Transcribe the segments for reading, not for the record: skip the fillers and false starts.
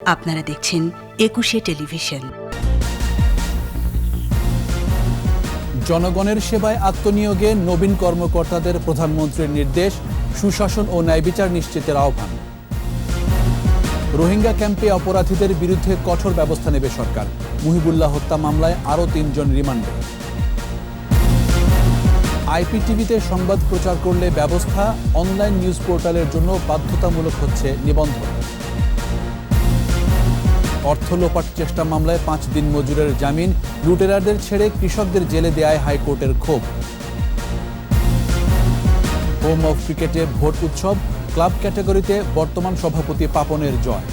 আপনারা দেখছেন একুশে টেলিভিশন। জনগণের সেবায় আত্মনিয়োগে নবীন কর্মকর্তাদের প্রধানমন্ত্রীর নির্দেশ, সুশাসন ও ন্যায়বিচার নিশ্চিতের আহ্বান। রোহিঙ্গা ক্যাম্পে অপরাধীদের বিরুদ্ধে কঠোর ব্যবস্থা নেবে সরকার, মুহিবুল্লাহ হত্যা মামলায় আরও ৩ জন রিমান্ডে। আইপিটিভিতে সংবাদ প্রচার করলে ব্যবস্থা, অনলাইন নিউজ পোর্টালের জন্য বাধ্যতামূলক হচ্ছে নিবন্ধন। অর্থ লোপাট চেষ্টা মামলায় ৫ দিন মজুরের জামিন, লুটেরাদের ছেড়ে কৃষকদের জেলে দেয়ায় হাইকোর্টের ক্ষোভ। হোম অফ ক্রিকেটে ভোট উৎসব, ক্লাব ক্যাটাগরিতে বর্তমান সভাপতি পাপনের জয়।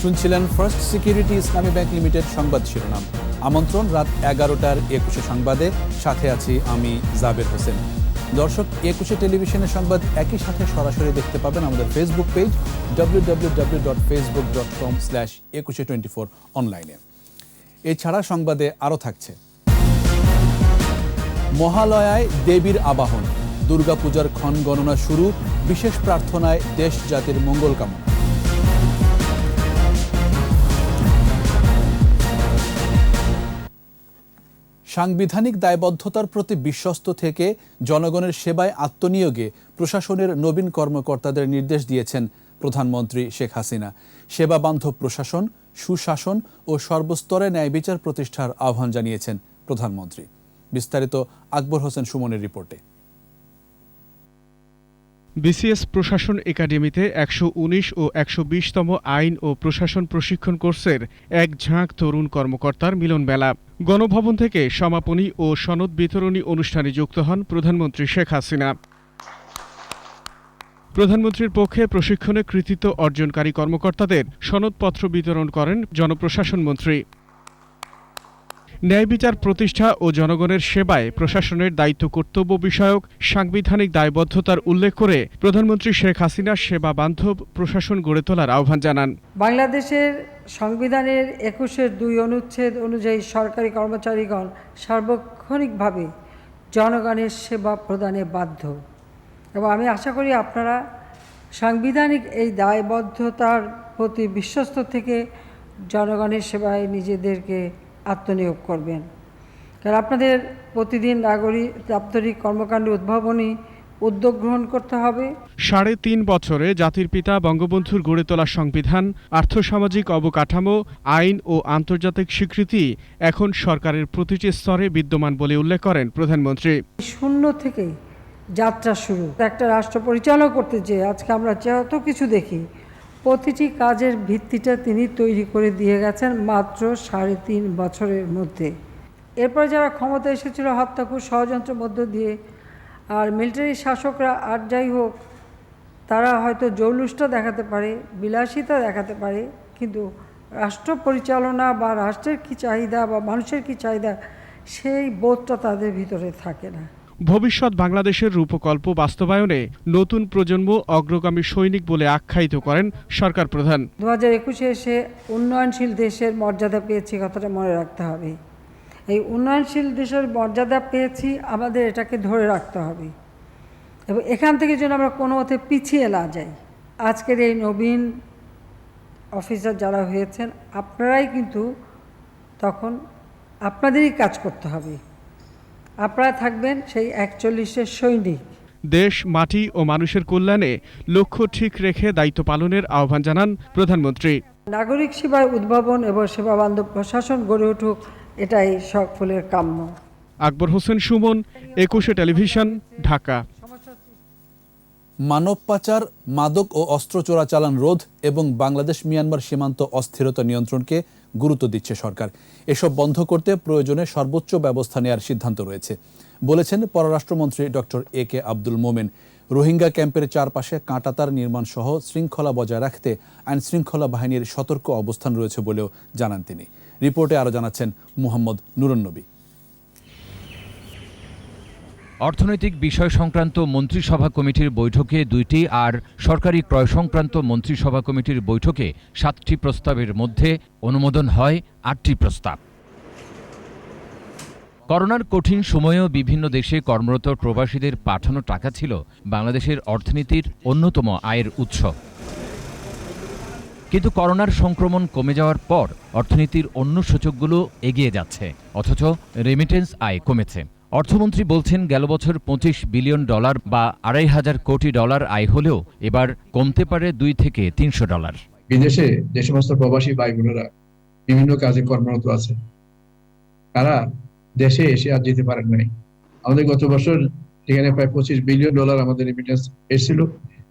শুনছিলেন ফার্স্ট সিকিউরিটি ইসলামী ব্যাংক লিমিটেড সংবাদ শিরোনাম। আমন্ত্রণ রাত 11টার একুশে সংবাদে, সাথে আছি আমি জাবের হোসেন। দর্শক, একুশে টেলিভিশনের সংবাদ একই সাথে সরাসরি দেখতে পাবেন আমাদের ফেসবুক পেজ www.facebook.com/2124 অনলাইনে। এছাড়া সংবাদে আরও থাকছে: মহালয়ায় দেবীর আবাহন, দুর্গাপূজার ক্ষণ গণনা শুরু, বিশেষ প্রার্থনায় দেশ জাতির মঙ্গল কামনা। সাংবিধানিক দায়বদ্ধতার প্রতি বিশ্বস্ত থেকে জনগণের সেবায় আত্মনিয়োগে প্রশাসনের নবীন কর্মকর্তাদের নির্দেশ দিয়েছেন প্রধানমন্ত্রী শেখ হাসিনা। সেবাবান্ধব প্রশাসন, সুশাসন ও সর্বস্তরে ন্যায়বিচার প্রতিষ্ঠার আহ্বান জানিয়েছেন প্রধানমন্ত্রী। বিস্তারিত আকবর হোসেন সুমনের রিপোর্টে। বিসিএস প্রশাসন একাডেমিতে ১১৯ ও ১২০তম আইন ও প্রশাসন প্রশিক্ষণ কোর্সের এক ঝাঁক তরুণ কর্মকর্তার মিলনমেলা। গণভবন থেকে সমাপনী ও সনদ বিতরণী অনুষ্ঠানে যুক্ত হন প্রধানমন্ত্রী শেখ হাসিনা। প্রধানমন্ত্রীর পক্ষে প্রশিক্ষণে কৃতিত্ব অর্জনকারী কর্মকর্তাদের সনদপত্র বিতরণ করেন জনপ্রশাসন মন্ত্রী। ন্যায়বিচার প্রতিষ্ঠা ও জনগণের সেবায় প্রশাসনের দায়িত্ব কর্তব্য বিষয়ক সাংবিধানিক দায়বদ্ধতার উল্লেখ করে প্রধানমন্ত্রী শেখ হাসিনা সেবা বান্ধব প্রশাসন গড়ে তোলার আহ্বান জানান। বাংলাদেশের সংবিধানের ২১-২ অনুচ্ছেদ অনুযায়ী সরকারি কর্মচারীগণ সার্বক্ষণিকভাবে জনগণের সেবা প্রদানে বাধ্য, এবং আমি আশা করি আপনারা সাংবিধানিক এই দায়বদ্ধতার প্রতি বিশ্বস্ত থেকে জনগণের সেবায় নিজেদেরকে আত্মনিয়োগ করবেন। কারণ আপনাদের প্রতিদিন দাপ্তরিক কর্মকাণ্ডে উদ্ভাবনী উদ্যোগ গ্রহণ করতে হবে। ৩.৫ বছরে জাতির পিতা বঙ্গবন্ধুর গড়ে তোলা সংবিধান, আর্থসামাজিক অবকাঠামো, আইন ও আন্তর্জাতিক স্বীকৃতি এখন সরকারের প্রতিটি স্তরে বিদ্যমান বলে উল্লেখ করেন প্রধানমন্ত্রী। শূন্য থেকে যাত্রা শুরু। একটা রাষ্ট্র পরিচালনা করতে যেয়ে আজকে আমরা যত কিছু দেখি, প্রতিটি কাজের ভিত্তিটা তিনি তৈরি করে দিয়ে গেছেন মাত্র ৩.৫ বছরের মধ্যে। এরপর যারা ক্ষমতা এসেছিল হত্যাকুর ষড়যন্ত্রের মধ্য দিয়ে, আর মিলিটারি শাসকরা আর যাই হোক, তারা হয়তো জৌলুসটা দেখাতে পারে, বিলাসিতা দেখাতে পারে, কিন্তু রাষ্ট্র পরিচালনা বা রাষ্ট্রের কী চাহিদা বা মানুষের কী চাহিদা, সেই বোধটা তাদের ভিতরে থাকে না। ভবিষ্যৎ বাংলাদেশের রূপকল্প বাস্তবায়নে নতুন প্রজন্ম অগ্রগামী সৈনিক বলে আখ্যায়িত করেন সরকার প্রধান। ২০২১-এ এসে উন্নয়নশীল দেশের মর্যাদা পেয়েছি, কথাটা মনে রাখতে হবে। এই উন্নয়নশীল দেশের মর্যাদা পেয়েছি, আমাদের এটাকে ধরে রাখতে হবে, এবং এখান থেকে যেন আমরা কোনো মতে পিছিয়ে না যাই। আজকের এই নবীন অফিসার যারা হয়েছেন, আপনারাই কিন্তু তখন আপনাদেরই কাজ করতে হবে। আপনারা থাকবেন সেই ৪১-এর সৈনিক। দেশ, মাটি ও মানুষের কল্যাণে লক্ষ্য ঠিক রেখে দায়িত্ব পালনের আহ্বান জানান প্রধানমন্ত্রী। নাগরিক সেবায় উদ্ভাবন এবং সেবাবান্ধব প্রশাসন গড়ে উঠুক, এটাই সকলের কাম্য। আকবর হোসেন সুমন, একুশে টেলিভিশন, ঢাকা। মানব পাচার, মাদক ও অস্ত্র চোরাচালান রোধ এবং বাংলাদেশ মিয়ানমার সীমান্ত অস্থিরতা নিয়ন্ত্রণকে গুরুত্ব দিচ্ছে সরকার। এসব বন্ধ করতে প্রয়োজনে সর্বোচ্চ ব্যবস্থা নেওয়ার সিদ্ধান্ত রয়েছে বলেছেন পররাষ্ট্রমন্ত্রী ডক্টর এ.কে আব্দুল মোমেন। রোহিঙ্গা ক্যাম্পের চারপাশে কাঁটাতার নির্মাণ সহ শৃঙ্খলা বজায় রাখতে আইন শৃঙ্খলা বাহিনীর সতর্ক অবস্থান রয়েছে বলেও জানান তিনি। রিপোর্টে আরও জানাচ্ছেন মুহাম্মদ নুরুন নবী। অর্থনৈতিক বিষয় সংক্রান্ত মন্ত্রিসভা কমিটির বৈঠকে 2টি আর সরকারি ক্রয় সংক্রান্ত মন্ত্রিসভা কমিটির বৈঠকে 7টি প্রস্তাবের মধ্যে অনুমোদন হয় 8টি প্রস্তাব। করোনার কঠিন সময়েও বিভিন্ন দেশে কর্মরত প্রবাসীদের পাঠানো টাকা ছিল বাংলাদেশের অর্থনীতির অন্যতম আয়ের উৎস। কিন্তু করোনার সংক্রমণ কমে যাওয়ার পর অর্থনীতির অন্য সূচকগুলো এগিয়ে যাচ্ছে, অথচ রেমিটেন্স আয় কমেছে। অর্থমন্ত্রী বলছেন, গেল বছর $25 বিলিয়ন বা $2,500 কোটি আয় হলেও এবার কমতে পারে $200 থেকে $300। বিদেশে যে সমস্ত প্রবাসী ভাই বোনেরা বিভিন্ন কাজে কর্মরত আছে, তারা দেশে এসে আর যেতে পারেন নাই। আমাদের গত বছর যেখানে প্রায় $25 বিলিয়ন আমাদের রেমিটেন্স এসেছিল,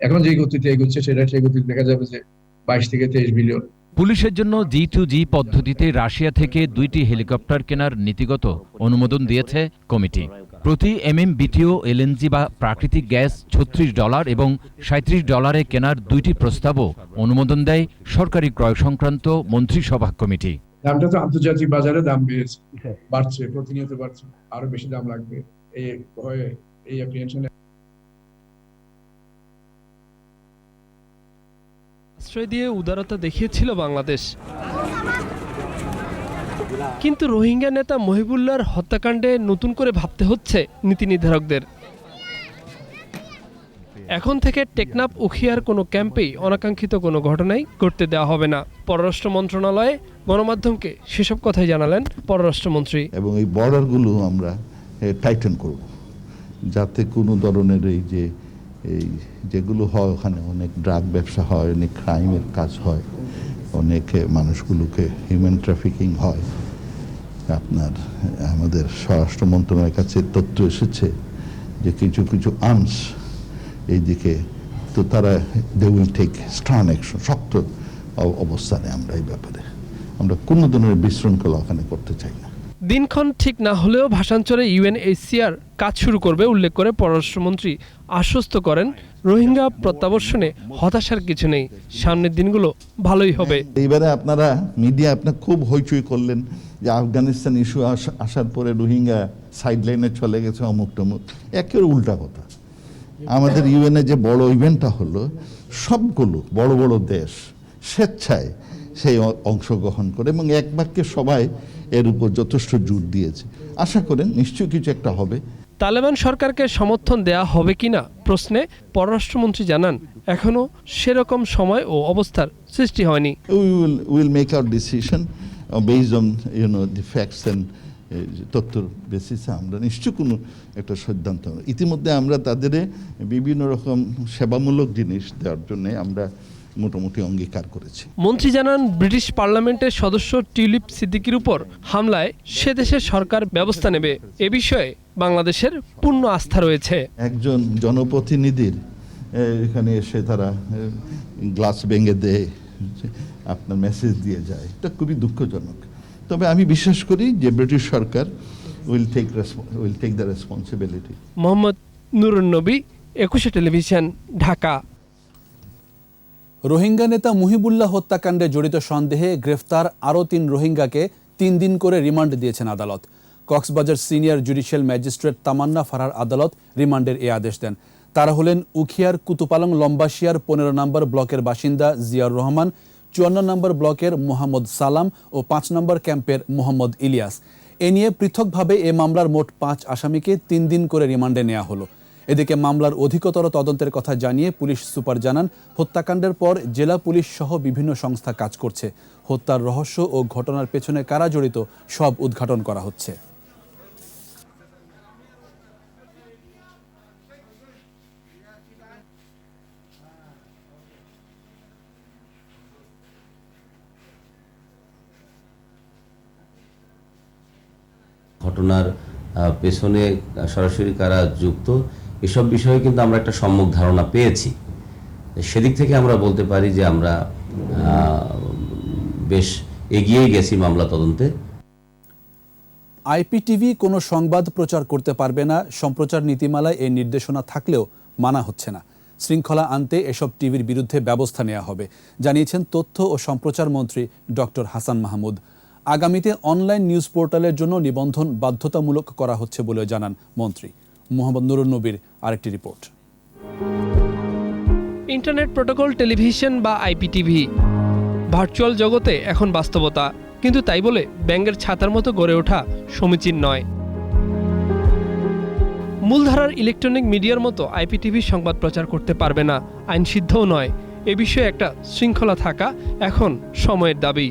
এখন যে গতিতে এগোচ্ছে সেটা সেই গতিতে দেখা যাবে যে 22 থেকে 23 বিলিয়ন। পুলিশের জন্য G2G পদ্ধতিতে রাশিয়া থেকে 2টি হেলিকপ্টার কেনার নীতিগত অনুমোদন দিয়েছে কমিটি। প্রতি MMBTU LNG বা প্রাকৃতিক গ্যাস $36 এবং $37 কেনার 2টি প্রস্তাবও অনুমোদন দেয় সরকারি ক্রয় সংক্রান্ত মন্ত্রিসভা কমিটি। দামটা তো আন্তর্জাতিক বাজারে দাম বাড়ছে, প্রতিনিয়ত বাড়ছে, আরো বেশি দাম লাগবে এই ভয়ে, এই অ্যাপ্রিহেনশনে। আশ্রয় দিয়ে উদারতা দেখিয়েছিল বাংলাদেশ, কিন্তু রোহিঙ্গা নেতা মহিবুল্লাহর হত্যাকাণ্ডে নতুন করে ভাবতে হচ্ছে নীতি নির্ধারকদের। এখন থেকে টেকনাফ উখিয়ার কোনো ক্যাম্পেই অনাকাঙ্ক্ষিত কোনো ঘটনাই ঘটতে দেওয়া হবে না। পররাষ্ট্র মন্ত্রণালয়ে গণমাধ্যমকে সেসব কথাই জানালেন পররাষ্ট্রমন্ত্রী। এবং এই বর্ডারগুলো আমরা টাইটেন করব, যাতে কোনো ধরনের এই যেগুলো হয়, ওখানে অনেক ড্রাগ ব্যবসা হয়, অনেক ক্রাইমের কাজ হয়, অনেক মানুষগুলোকে হিউম্যান ট্রাফিকিং হয়। আপনার আমাদের স্বরাষ্ট্র মন্ত্রণালয়ের কাছে তথ্য এসেছে যে কিছু কিছু আর্মস এইদিকে, তো তারা they will take strong action, শক্ত অবস্থানে আমরা এই ব্যাপারে আমরা কোনো ধরনের বিশৃঙ্খলা ওখানে করতে চাই না। দিনক্ষণ ঠিক না হলেও ভাষাঞ্চলে UNHCR কাজ শুরু করবে উল্লেখ করে পররাষ্ট্রমন্ত্রী আশ্বস্ত করেন, রোহিঙ্গা প্রত্যাবর্ষণে হতাশার কিছু নেই, সামনের দিনগুলো ভালোই হবে। এইবারে আপনারা মিডিয়া আপনার খুব হইচই করলেন যে আফগানিস্তান ইস্যু আসার পরে রোহিঙ্গা সাইডলাইনে চলে গেছে, অমুক টমুক। একেবারে উল্টা কথা। আমাদের ইউএনএ যে বড় ইভেন্টটা হলো, সবগুলো বড় বড় দেশ স্বেচ্ছায় সেই অংশগ্রহণ করে এবং এক বাক্যে সবাই এর উপর যথেষ্ট জোর দিয়েছে। আশা করেন নিশ্চয়ই কিছু একটা হবে। তালেবান সরকারকে সমর্থন দেয়া হবে কিনা প্রশ্নে পররাষ্ট্রমন্ত্রী জানান, এখনো সেরকম সময় ও অবস্থার সৃষ্টি হয়নি। Will make our decision based on the facts and তথ্যর বেসিসে আমরা নিশ্চয় কোনো একটা সিদ্ধান্ত। ইতিমধ্যে আমরা তাদের বিভিন্ন রকম সেবামূলক জিনিস দেওয়ার জন্য আমরা মোটামুটি অঙ্গীকার করেছি। মন্ত্রী জানান, ব্রিটিশ পার্লামেন্টের সদস্য টিউলিপ সিদ্দিকির উপর হামলায় সে দেশের সরকার ব্যবস্থা নেবে। এ বিষয়ে বাংলাদেশের পূর্ণ আস্থা রয়েছে। একজন জনপ্রতিনিধির এখানে এসে তারা গ্লাস ভেঙে দেয়, আপনার মেসেজ দিয়ে যায়, এটা খুবই দুঃখজনক। তবে আমি বিশ্বাস করি যে ব্রিটিশ সরকার will take the responsibility. Mohammad Nurun Nabi, 21 television, Dhaka. Rohingya নেতা মুহিবুল্লাহ হত্যাকাণ্ডে জড়িত সন্দেহে গ্রেফতার আরও 3 রোহিঙ্গাকে 3 দিন করে রিমান্ড দিয়েছেন আদালত। কক্সবাজার সিনিয়র জুডিশিয়াল ম্যাজিস্ট্রেট তামান্না ফারহার আদালত রিমান্ডের এ আদেশ দেন। তারা হলেন উখিয়ার কুতুপালং লম্বাশিয়ার 15 নম্বর ব্লকের বাসিন্দা জিয়াউর রহমান, 54 নম্বর ব্লকের মোহাম্মদ সালাম ও 5 নম্বর ক্যাম্পের মোহাম্মদ ইলিয়াস। এ নিয়ে পৃথকভাবে এ মামলার মোট 5 আসামিকে 3 দিন করে রিমান্ডে নেওয়া হলো। এদিকে মামলার অধিকতর তদন্তের কথা জানিয়ে পুলিশ সুপার জানান, হত্যাকাণ্ডের পর জেলা পুলিশ সহ বিভিন্ন সংস্থা কাজ করছে। হত্যার রহস্য ও ঘটনার পেছনে কারা জড়িত সব উদ্ঘাটন করা হচ্ছে। ঘটনার পেছনে সরাসরি কারা যুক্ত, এসব বিষয়ে কিন্তু আমরা একটা সম্যক ধারণা পেয়েছি। সেদিক থেকে আমরা বলতে পারি যে আমরা বেশ এগিয়ে গেছি মামলা তদন্তে। আইপিটিভি কোনো সংবাদ প্রচার করতে পারবে না, সম্প্রচার নীতিমালায় এই নির্দেশনা থাকলেও মানা হচ্ছে না। শৃঙ্খলা আনতে এসব টিভির বিরুদ্ধে ব্যবস্থা নেওয়া হবে, জানিয়েছেন তথ্য ও সম্প্রচার মন্ত্রী ডক্টর হাসান মাহমুদ। আগামীতে অনলাইন নিউজ পোর্টালের জন্য নিবন্ধন বাধ্যতামূলক করা হচ্ছে বলে জানান মন্ত্রী। মোহাম্মদ নুরুন নবীর আরেকটি রিপোর্ট। ইন্টারনেট প্রোটোকল টেলিভিশন বা আইপিটিভি ভার্চুয়াল জগতে এখন বাস্তবতা, কিন্তু তাই বলে ব্যাঙের ছাতার মতো গড়ে ওঠা সমীচীন নয়। মূলধারার ইলেকট্রনিক মিডিয়ার মতো আইপিটিভি সংবাদ প্রচার করতে পারবে না, আইনসিদ্ধও নয়। এ বিষয়ে একটা শৃঙ্খলা থাকা এখন সময়ের দাবি।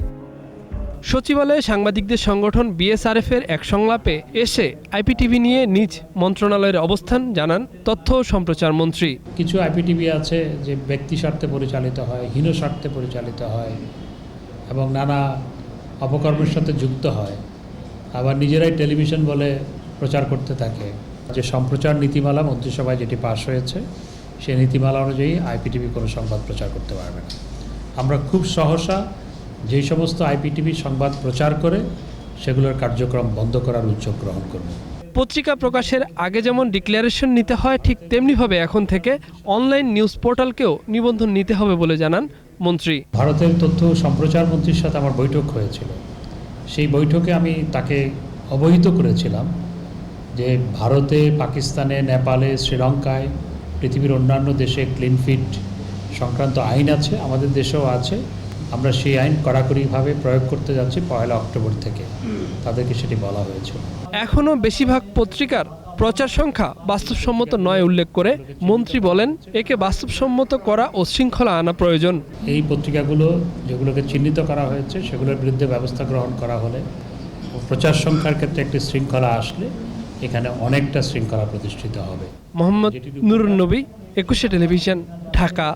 সচিবালয়ে সাংবাদিকদের সংগঠন বিএসআরএফের এক সংলাপে এসে আইপিটিভি নিয়ে নিজ মন্ত্রণালয়ের অবস্থান জানান তথ্য ও সম্প্রচার মন্ত্রী। কিছু আইপিটিভি আছে যে ব্যক্তি স্বার্থে পরিচালিত হয়, হীন স্বার্থে পরিচালিত হয় এবং নানা অপকর্মের সাথে যুক্ত হয়, আবার নিজেরাই টেলিভিশন বলে প্রচার করতে থাকে। যে সম্প্রচার নীতিমালা মন্ত্রিসভায় যেটি পাশ হয়েছে, সেই নীতিমালা অনুযায়ী আইপিটিভি কোনো সংবাদ প্রচার করতে পারবে না। আমরা খুব সহসা যেই সমস্ত আইপিটিভি সংবাদ প্রচার করে সেগুলোর কার্যক্রম বন্ধ করার উদ্যোগ গ্রহণ করব। পত্রিকা প্রকাশের আগে যেমন ডিক্লারেশন নিতে হয়, ঠিক তেমনিভাবে এখন থেকে অনলাইন নিউজ পোর্টালকেও নিবন্ধন নিতে হবে বলে জানান মন্ত্রী। ভারতের তথ্য সম্প্রচার মন্ত্রীর সাথে আমার বৈঠক হয়েছিল। সেই বৈঠকে আমি তাকে অবহিত করেছিলাম যে ভারতে, পাকিস্তানে, নেপালে, শ্রীলঙ্কায়, পৃথিবীর অন্যান্য দেশে ক্লিন ফিট সংক্রান্ত আইন আছে, আমাদের দেশেও আছে। আমরা সেই আইন কড়াকড়িভাবে প্রয়োগ করতে যাচ্ছি 1 অক্টোবর থেকে, তাদেরকে সেটি বলা হয়েছে। এখনও বেশিরভাগ পত্রিকার প্রচার সংখ্যা বাস্তবসম্মত নয় উল্লেখ করে মন্ত্রী বলেন, একে বাস্তবসম্মত করা ও শৃঙ্খলা আনা প্রয়োজন। এই পত্রিকাগুলো যেগুলোকে চিহ্নিত করা হয়েছে সেগুলোর বিরুদ্ধে ব্যবস্থা গ্রহণ করা হলে, প্রচার সংখ্যার ক্ষেত্রে একটি শৃঙ্খলা আসলে এখানে অনেকটা শৃঙ্খলা প্রতিষ্ঠিত হবে। মোহাম্মদ নুরুন নবী, 21 টেলিভিশন, ঢাকা।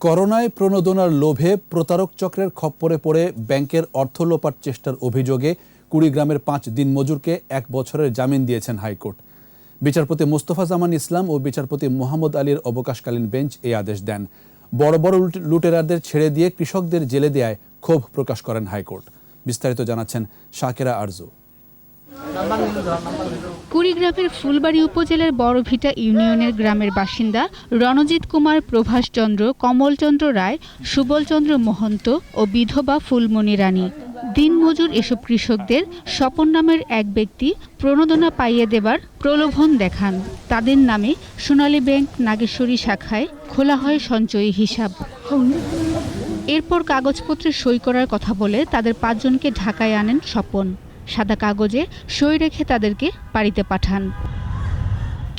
করোনায় প্রণোদনার লোভে প্রতারক চক্রের খপ্পরে পড়ে ব্যাংকের অর্থ লোপাট চেষ্টার অভিযোগে কুড়িগ্রামের 5 দিনমজুরকে 1 বছরের জামিন দিয়েছেন হাইকোর্ট। বিচারপতি মোস্তফা জামান ইসলাম ও বিচারপতি মোহাম্মদ আলীর অবকাশকালীন বেঞ্চ এই আদেশ দেন। বড় বড় লুটেরাদের ছেড়ে দিয়ে কৃষকদের জেলে দেয়ায় ক্ষোভ প্রকাশ করেন হাইকোর্ট। বিস্তারিত জানাচ্ছেন শাকেরা আরজু। কুড়িগ্রামের ফুলবাড়ী উপজেলার বড়ভিটা ইউনিয়নের গ্রামের বাসিন্দা রণজিৎ কুমার, প্রভাস চন্দ্র, কমলচন্দ্র রায়, সুবল চন্দ্র মহন্ত ও বিধবা ফুলমণি রানী দিনমজুর এসব কৃষকদের স্বপন নামের এক ব্যক্তি প্রণোদনা পাইয়ে দেবার প্রলোভন দেখান। তাদের নামে সোনালী ব্যাংক নাগেশ্বরী শাখায় খোলা হয় সঞ্চয়ী হিসাব। এরপর কাগজপত্রে সই করার কথা বলে তাদের 5 জনকে ঢাকায় আনেন স্বপন। সাদা কাগজে সই রেখে তাদেরকে বাড়িতে পাঠান।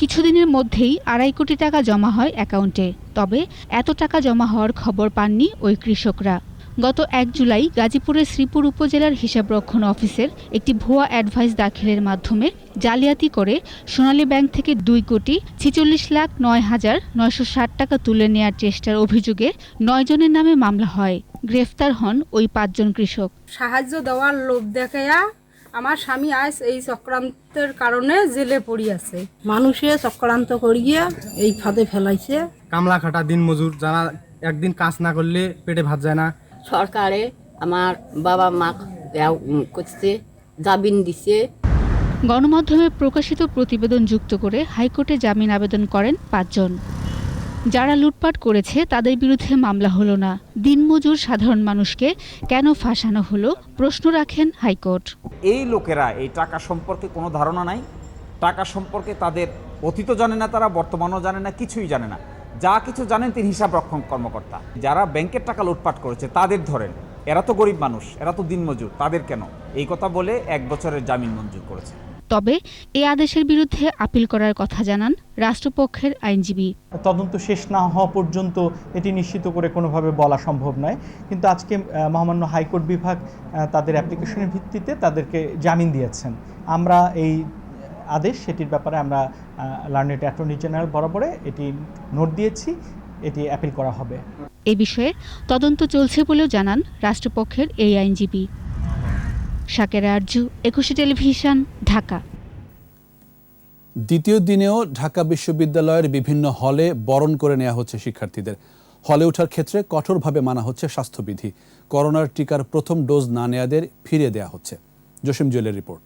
কিছুদিনের মধ্যেই 2.5 কোটি টাকা জমা হয় অ্যাকাউন্টে। তবে এত টাকা জমা হওয়ার খবর পাননি ওই কৃষকরা। গত 1 জুলাই গাজীপুরের শ্রীপুর উপজেলার হিসাবরক্ষণ অফিসের একটি ভুয়া অ্যাডভাইস দাখিলের মাধ্যমে জালিয়াতি করে সোনালী ব্যাংক থেকে 2,46,09,960 টাকা তুলে নেয়ার চেষ্টার অভিযোগে 9 জনের নামে মামলা হয়। গ্রেফতার হন ওই 5 জন কৃষক। সাহায্য দেওয়ার লোভ দেখাইয়া আমার স্বামী আজ এই চক্রান্তের কারণে জেলে পড়ি আছে। মানুষে চক্রান্ত করিয়ে এই ফাঁদে ফেলাইছে। কামলা খাটা দিন মজুর, যারা একদিন কাজ না করলে পেটে ভাত যায় না। সরকারে আমার বাবা মা করছে, জামিন দিছে। গণমাধ্যমে প্রকাশিত প্রতিবেদন যুক্ত করে হাইকোর্টে জামিন আবেদন করেন 5 জন। যারা লুটপাট করেছে তাদের বিরুদ্ধে মামলা হলো না। দিনমজুর সাধারণ মানুষকে কেন ফাঁসানো হলো প্রশ্ন রাখেন হাইকোর্ট। এই লোকেরা এই টাকা সম্পর্কে কোনো ধারণা নাই, টাকা সম্পর্কে তাদের অতীত জানে না, তারা বর্তমানও জানে না, কিছুই জানে না। যা কিছু জানেন তিনি হিসাব রক্ষণ কর্মকর্তা। যারা ব্যাংকের টাকা লুটপাট করেছে তাদের ধরেন, এরা তো গরিব মানুষ, এরা তো দিনমজুর, তাদের কেন এই কথা বলে 1 বছরের জামিন মঞ্জুর করেছে। তবে এই আদেশের বিরুদ্ধে আপিল করার কথা জানান রাষ্ট্রপক্ষের আইনজীবী। তদন্ত শেষ না হওয়া পর্যন্ত এটি নিশ্চিত করে কোনোভাবে বলা সম্ভব নয়, কিন্তু আজকে মহামান্য হাইকোর্ট বিভাগ তাদের অ্যাপ্লিকেশনের ভিত্তিতে তাদেরকে জামিন দিয়েছেন। আমরা এই আদেশ সেটির ব্যাপারে আমরা লার্নেড অ্যাটর্নি জেনারেল বরাবরে এটি নোট দিয়েছি, এটি অ্যাপিল করা হবে। এ বিষয়ে তদন্ত চলছে বলেও জানান রাষ্ট্রপক্ষের এই আইনজীবী। শাকেরা আরজু, 21 টেলিভিশন, ঢাকা। দ্বিতীয় দিনেও ঢাকা বিশ্ববিদ্যালয়ের বিভিন্ন হলে বরণ করে নেওয়া হচ্ছে শিক্ষার্থীদের। হলে ওঠার ক্ষেত্রে কঠোরভাবে মানা হচ্ছে স্বাস্থ্যবিধি। করোনার টিকার প্রথম ডোজ না নেয়াদের ফিরিয়ে দেওয়া হচ্ছে। জসিম জুয়েলের রিপোর্ট।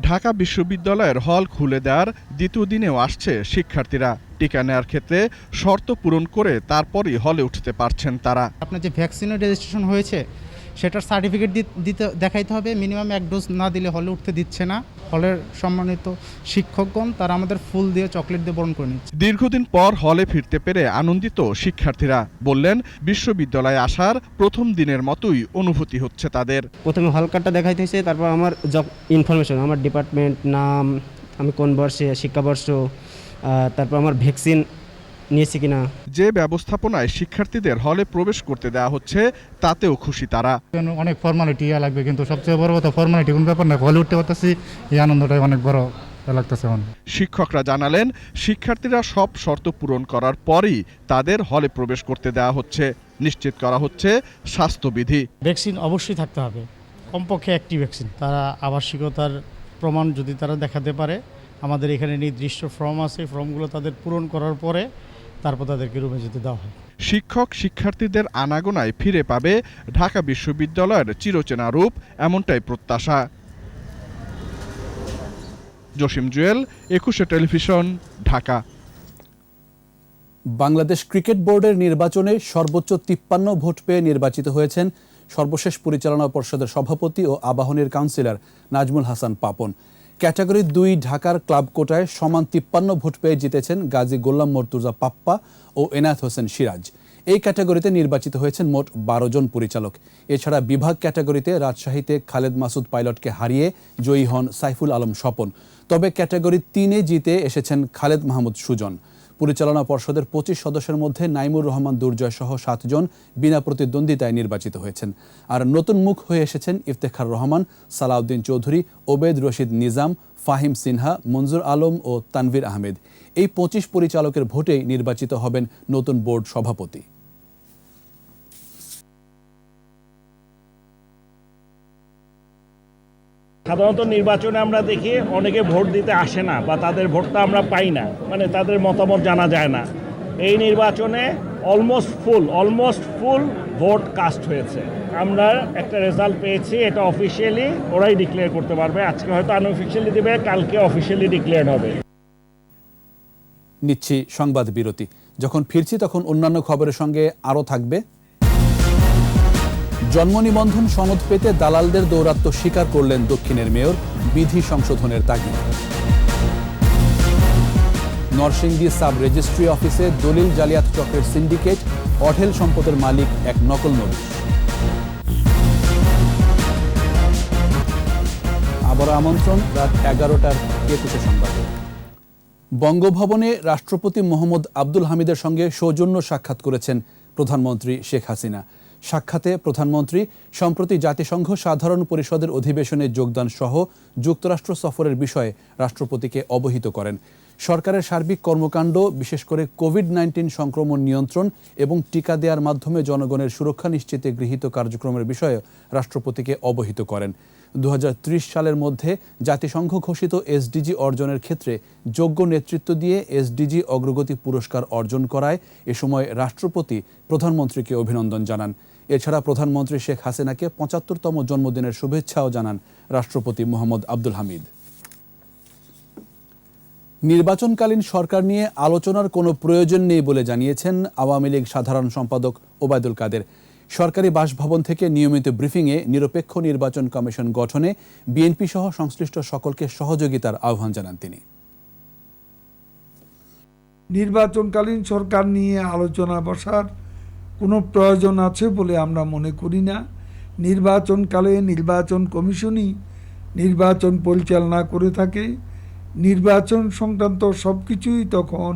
ঢাকা বিশ্ববিদ্যালয়ের হল খুলে দেওয়ার দ্বিতীয় দিনেও আসছে শিক্ষার্থীরা। টিকা নেওয়ার ক্ষেত্রে শর্ত পূরণ করে তারপরই হলে উঠতে পারছেন তারা। আপনার যে ভ্যাকসিনের রেজিস্ট্রেশন হয়েছে সেটার সার্টিফিকেট দিতে দেখাইতে হবে। মিনিমাম 1 ডোজ না দিলে হলে উঠতে দিচ্ছে না। হলের সম্মানিত শিক্ষকগণ তারা আমাদের ফুল দিয়ে চকলেট দিয়ে বরণ করে নিচ্ছে। দীর্ঘদিন পর হলে ফিরতে পেরে আনন্দিত শিক্ষার্থীরা বললেন, বিশ্ববিদ্যালয়ে আসার প্রথম দিনের মতোই অনুভূতি হচ্ছে তাদের। প্রথমে হল কার্ডটা দেখাইতে হয়েছে, তারপর আমার জব ইনফরমেশন, আমার ডিপার্টমেন্ট নাম, আমি কোন বর্ষে, শিক্ষাবর্ষ, তারপর আমার ভ্যাকসিন নিয়েছি কিনা। যে ব্যবস্থাপনায় শিক্ষার্থীদের হলে প্রবেশ করতে দেওয়া হচ্ছে তাতেও খুশি তারা। অনেক ফর্মালিটি লাগবে, কিন্তু সবচেয়ে বড় কথা ফর্মালিটি কোনো ব্যাপার না, হলে উঠতে পারতেছি, এই আনন্দটাই অনেক বড় লাগতেছে। শিক্ষকরা জানালেন, শিক্ষার্থীরা সব শর্ত পূরণ করার পরই তাদের হলে প্রবেশ করতে দেওয়া হচ্ছে। নিশ্চিত করা হচ্ছে স্বাস্থ্যবিধি। ভ্যাকসিন অবশ্যই থাকতে হবে, কমপক্ষে একটি ভ্যাকসিন। তারা আবাসিকতার প্রমাণ যদি তারা দেখাতে পারে, আমাদের এখানে নির্দিষ্ট ফর্ম আছে, ফর্মগুলো তাদের পূরণ করার পরে তারপর তাদেরকে রুমে যেতে দেওয়া হয়। শিক্ষক শিক্ষার্থীদের আনাগোনায় ফিরে পাবে ঢাকা বিশ্ববিদ্যালয়ের চিরচেনা রূপ, এমনটাই প্রত্যাশা। জসিম জুয়েল, 21 টেলিভিশন, ঢাকা। বাংলাদেশ ক্রিকেট বোর্ডের নির্বাচনে সর্বোচ্চ 53 ভোট পেয়ে নির্বাচিত হয়েছেন সর্বশেষ পরিচালনা পর্ষদের সভাপতি ও আবাহনীর কাউন্সিলর নাজমুল হাসান পাপন। ক্যাটাগরি 2 ঢাকার ক্লাব কোটায় সমান 53 ভোট পেয়ে জিতেছেন গাজী গোল্লাম মর্তুজা পাপ্পা ও এনায়েত হোসেন সিরাজ। এই ক্যাটাগরিতে নির্বাচিত হয়েছেন মোট 12 জন পরিচালক। এছাড়া বিভাগ ক্যাটাগরিতে রাজশাহীতে খালেদ মাসুদ পাইলটকে হারিয়ে জয়ী হন সাইফুল আলম স্বপন। তবে ক্যাটাগরি 3-এ জিতে এসেছেন খালেদ মাহমুদ সুজন। পরিচালনা পর্ষদের 25 সদস্যের মধ্যে নাইমুর রহমান দুর্জয় সহ 7 জন বিনা প্রতিদ্বন্দ্বিতায় নির্বাচিত হয়েছেন। আর নতুন মুখ হয়ে এসেছেন ইফতেখার রহমান, সালাউদ্দিন চৌধুরী, ওবেদ রশিদ নিজাম, ফাহিম সিনহা, মঞ্জুর আলম ও তানভীর আহমেদ। এই 25 পরিচালকের ভোটেই নির্বাচিত হবেন নতুন বোর্ড সভাপতি। সাধারণত নির্বাচনে আমরা দেখি অনেকে ভোট দিতে আসে না বা তাদের ভোটটা আমরা পাই না, মানে তাদের মতামত জানা যায় না। এই নির্বাচনে অলমোস্ট ফুল ভোট কাস্ট হয়েছে। আমরা একটা রেজাল্ট পেয়েছি, এটা অফিসিয়ালি ওরাই ডিক্লেয়ার করতে পারবে। আজকে হয়তো আনঅফিসিয়ালি দেবে, কালকে অফিসিয়ালি ডিক্লেয়ার হবে। নিচ্ছি সংবাদ বিরতি। যখন ফিরছি তখন অন্যান্য খবরের সঙ্গে আরও থাকবে। জন্ম নিবন্ধন সনদ পেতে দালালদের দৌরাত্ম্য স্বীকার করলেন দক্ষিণের মেয়র, বিধি সংশোধনের তাগিদ। নরসিংদী সাব রেজিস্ট্রি অফিসে দলিল জালিয়াত চক্রের সিন্ডিকেট, অঢেল সম্পদের মালিক এক নকল নবী। আবার আমন্ত্রণ রাত 11টার 21 সংবাদে। বঙ্গভবনে রাষ্ট্রপতি মোহাম্মদ আব্দুল হামিদের সঙ্গে সৌজন্য সাক্ষাৎ করেছেন প্রধানমন্ত্রী শেখ হাসিনা। সাক্ষাতে প্রধানমন্ত্রী সম্প্রতি জাতিসংঘ সাধারণ পরিষদের অধিবেশনে যোগদান সহ যুক্তরাষ্ট্র সফরের বিষয়ে রাষ্ট্রপতিকে অবহিত করেন। সরকারের সার্বিক কর্মকাণ্ড, বিশেষ করে কোভিড-19 সংক্রমণ নিয়ন্ত্রণ এবং টিকা দেওয়ার মাধ্যমে জনগণের সুরক্ষা নিশ্চিতে গৃহীত কার্যক্রমের বিষয়ে রাষ্ট্রপতিকে অবহিত করেন। 2030 সালের মধ্যে জাতিসংঘ ঘোষিত এসডিজি অর্জনের ক্ষেত্রে যোগ্য নেতৃত্ব দিয়ে এসডিজি অগ্রগতি পুরস্কার অর্জন করায় এ সময় রাষ্ট্রপতি প্রধানমন্ত্রীকে অভিনন্দন জানান। এছাড়া প্রধানমন্ত্রী শেখ হাসিনাকে 75তম জন্মদিনের শুভেচ্ছাও জানান রাষ্ট্রপতি মোহাম্মদ আব্দুল হামিদ। নির্বাচনকালীন সরকার নিয়ে আলোচনার কোনো প্রয়োজন নেই বলে জানিয়েছেন আওয়ামী লীগ সাধারণ সম্পাদক ওবায়দুল কাদের। সরকারি বাসভবন থেকে নিয়মিত ব্রিফিংয়ে নিরপেক্ষ নির্বাচন কমিশন গঠনে বিএনপি সহ সংশ্লিষ্ট সকলকে সহযোগিতার আহ্বান জানান তিনি। নির্বাচনকালীন সরকার নিয়ে আলোচনা বসার কোনো প্রয়োজন আছে বলে আমরা মনে করি না। নির্বাচনকালে নির্বাচন কমিশনই নির্বাচন পরিচালনা করে থাকে। নির্বাচন সংক্রান্ত সব কিছুই তখন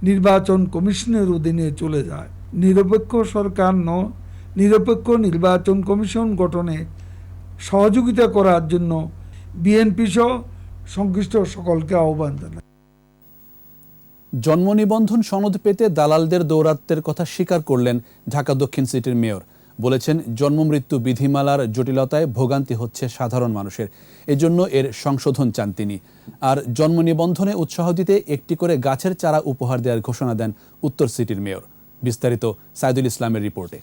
নির্বাচন কমিশনের অধীনে চলে যায়। নিরপেক্ষ সরকার নিরপেক্ষ নির্বাচন কমিশন গঠনে সহযোগিতা করার জন্য বিএনপি সহ সংশ্লিষ্ট সকলকে আহ্বান জানায়। জন্ম নিবন্ধন সনদ পেতে দালালদের দৌরাত্ম্যের কথা স্বীকার করলেন ঢাকা দক্ষিণ সিটির মেয়র। বলেছেন, জন্ম মৃত্যু বিধিমালার জটিলতায় ভোগান্তি হচ্ছে সাধারণ মানুষের, এজন্য এর সংশোধন চান তিনি। আর জন্ম নিবন্ধনে উৎসাহ দিতে একটি করে গাছের চারা উপহার দেওয়ার ঘোষণা দেন উত্তর সিটির মেয়র। বিস্তারিত সাইদুল ইসলামের রিপোর্টে।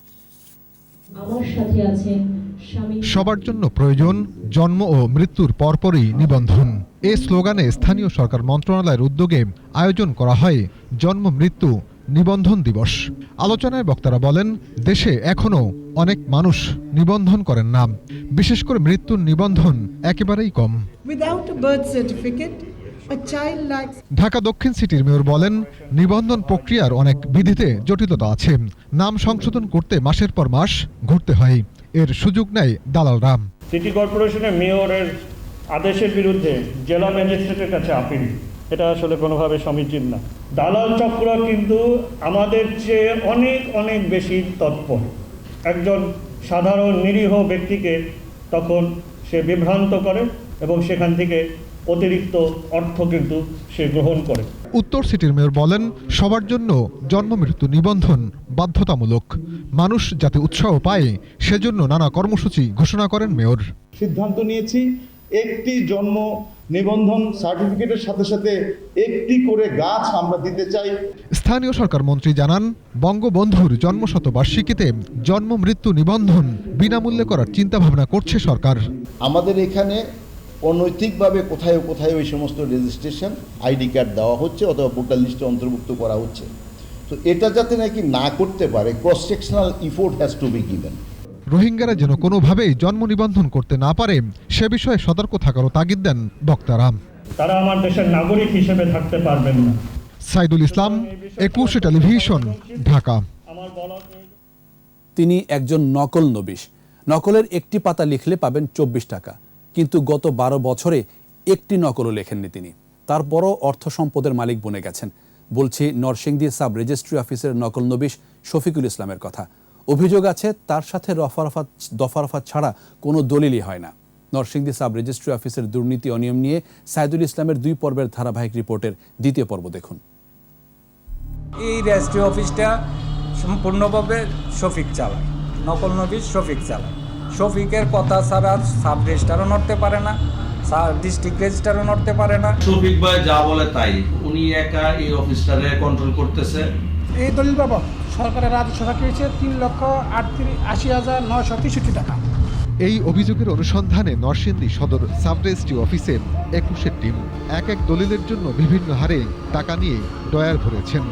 সবার জন্য প্রয়োজন জন্ম ও মৃত্যুর পরপরই নিবন্ধন। এই স্লোগানে স্থানীয় সরকার মন্ত্রণালয়ের উদ্যোগে আয়োজন করা হয় জন্ম মৃত্যু নিবন্ধন দিবস। আলোচনায় বক্তারা বলেন, দেশে এখনো অনেক মানুষ নিবন্ধন করেন না, বিশেষ করে মৃত্যুর নিবন্ধন একেবারেই কম। ঢাকা দক্ষিণ সিটির মেয়র বলেন, নিবন্ধন প্রক্রিয়ার অনেক বিধিতে জটিলতা আছে। নাম সংশোধন করতে মাসের পর মাস ঘুরতে হয়, এর সুযোগ নেয় দালালরা। সিটি কর্পোরেশনের মেয়রের আদেশের বিরুদ্ধে জেলা ম্যাজিস্ট্রেটের কাছে আপিল, এটা আসলে কোনোভাবে সমীচীন না। দালাল চক্র কিন্তু আমাদের চেয়ে অনেক অনেক বেশি তৎপর। একজন সাধারণ নিরীহ ব্যক্তিকে তখন সে বিভ্রান্ত করে এবং সেখান থেকে অতিরিক্ত অর্থ কিন্তু সে গ্রহণ করে। উত্তর সিটির মেয়র বলেন, সবার জন্য জন্ম মৃত্যু নিবন্ধন বাধ্যতামূলক। মানুষ যাতে উৎসাহ পায় সেজন্য নানা কর্মসূচি ঘোষণা করেন মেয়র। সিদ্ধান্ত নিয়েছি একটি জন্ম নিবন্ধন সার্টিফিকেটের সাথে সাথে একটি করে গাছ আমরা দিতে চাই। স্থানীয় সরকার মন্ত্রী জানান, বঙ্গবন্ধুর জন্মশতবার্ষিকীতে জন্ম মৃত্যু নিবন্ধন বিনামূল্যে করার চিন্তা ভাবনা করছে সরকার। আমাদের এখানে অনৈতিকভাবে কোথায় কোথায় ওই সমস্ত রেজিস্ট্রেশন আইডি কার্ড দেওয়া হচ্ছে অথবা ভোটার লিস্টে অন্তর্ভুক্ত করা হচ্ছে, তো এটা যাতে নাকি না করতে পারে, cross sectional effort has to be given. রোহিঙ্গারা যেন কোনোভাবেই জন্ম নিবন্ধন করতে না পারে সে বিষয়ে সতর্ক থাকারও তাগিদ দেন বক্তারা। তারা আমার দেশের নাগরিক হিসেবে থাকতে পারবেন না। সাইদুল ইসলাম, 21 টেলিভিশন, ঢাকা। তিনি একজন নকল নবিশ। নকলের একটি পাতা লিখলে পাবেন 24 টাকা, কিন্তু গত 12 বছরে একটি নকলও লেখেননি তিনি। তারপরও অর্থ সম্পদের মালিক বনে গেছেন। বলছি নরসিংদী সাব রেজিস্ট্রি অফিসের নকল নবিশ শফিকুল ইসলামের কথা। অভিযোগ আছে তার সাথে দফারফা ছাড়া কোনো দলিলই হয় না। নরসিংদী সাব রেজিস্ট্রি অফিসের দুর্নীতি অনিয়ম নিয়ে সাইদুল ইসলামের 2 পর্বের ধারাবাহিক রিপোর্টের 2য় পর্ব দেখুন। এই রেজিস্ট্রি অফিসটা সম্পূর্ণভাবে শফিক চালায়, নকল নবিশ শফিক চালায়। শফিকের কথা ছাড়া সাব রেজিস্ট্রারও নড়তে পারে না, ডিস্ট্রিক্ট রেজিস্ট্রারও নড়তে পারে না। শফিক ভাই যা বলে তাই, উনি একা এই অফিসটারে কন্ট্রোল করতেছে। এই দলিল বাবদ সরকারের রাজস্ব বাকি হয়েছে 3,80,963 টাকা। এই অভিযোগের অনুসন্ধানে নরসিংদী সদর সাব রেজিস্ট্রি অফিসে 21 টিম এক এক দলিলের জন্য বিভিন্ন হারে টাকা নিয়ে ডয়ার ভরেছেন।